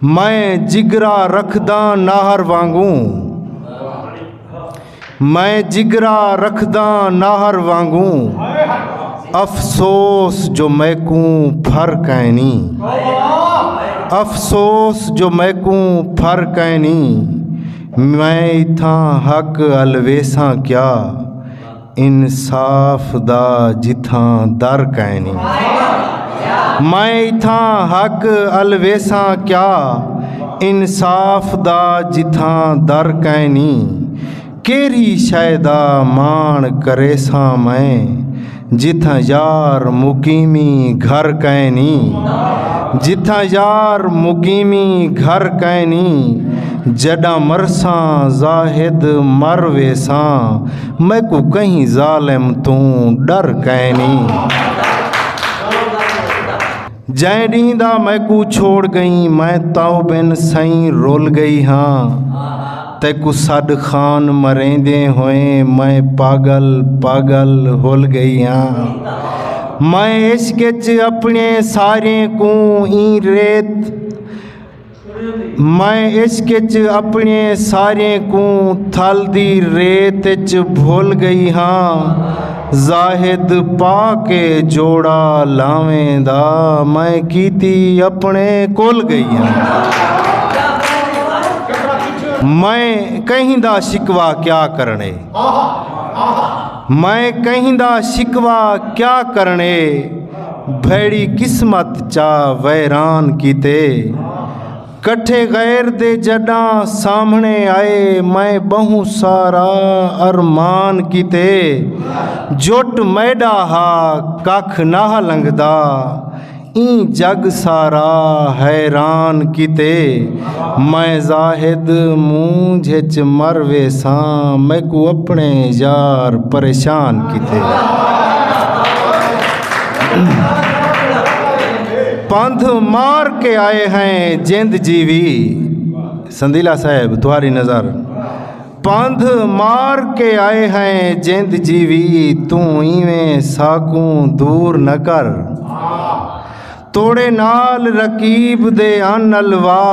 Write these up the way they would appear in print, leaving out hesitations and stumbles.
मैं जिगरा रखदा नाहर वांगू, मैं जिगरा रखदा नाहर वांगू, अफसोस जो मैकू फर्क ऐनी, अफसोस जो मैकू फर्क ऐनी। मैं इथा हक अलवेसा क्या, इंसाफ दा जिथा दर कैनी। मैं इथा हक अलवेसा क्या, इंसाफ दा जिथा दर कैनी। केरी शैदा मान करे सा मैं, जिथा यार मुकीमी घर कैनी, जिथा यार मुकीमी घर कैनी। जडा मरसा जाहिद मर वेसा, मैं को कहीं जालिम तू डर कैनी। जै डींदा मैं को छोड़ गई, मैं ताऊ बिन सई रोल गई हाँ। तैकू सड खान मरेंदे होए, मैं पागल पागल होल गई हाँ। मैं इश्क च अपने सारे को ई रेत, मैं इश्क च अपने सारे को थल दी रेत च भुल गई हाँ। जाहिद पाके जोड़ा लावेंदा, मैं कीती अपने कोल गई हाँ। मैं कहीं दा शिकवा क्या करने, मैं कहीं दा शिकवा क्या करने। भैड़ी किस्मत चा वैरान कीते, कट्ठे गैर दे जडा सामने आए, मैं बहु सारा अरमान कीते। जुट मैडा हा कख नाह लंघदा, ई जग सारा हैरान कीते। मैं जाहिद मूंझ च मर वेसा, मैं को अपने यार परेशान कीते। पंथ मार के आए हैं जिंद जीवी, संदीला साहब तुम्हारी नज़र। पंथ मार के आए हैं जिंद जीवी, तू इवें साकू दूर न कर। तोड़े नाल रकीब दे अनलवा,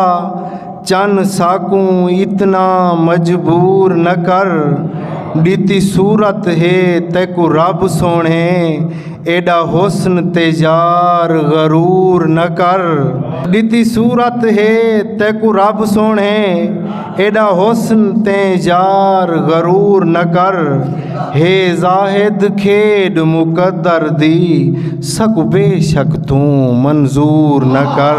चन साकू इतना मजबूर न कर। डीती सूरत है तैकू रब सोने, एडा हुस्न ते यार गरूर न कर। डीती सूरत है तैकू रब सोने, एडा हुस्न ते यार गरूर न कर। हे जाहिद खेड मुकद्दर दी, सकु बेशक तू मंजूर न कर।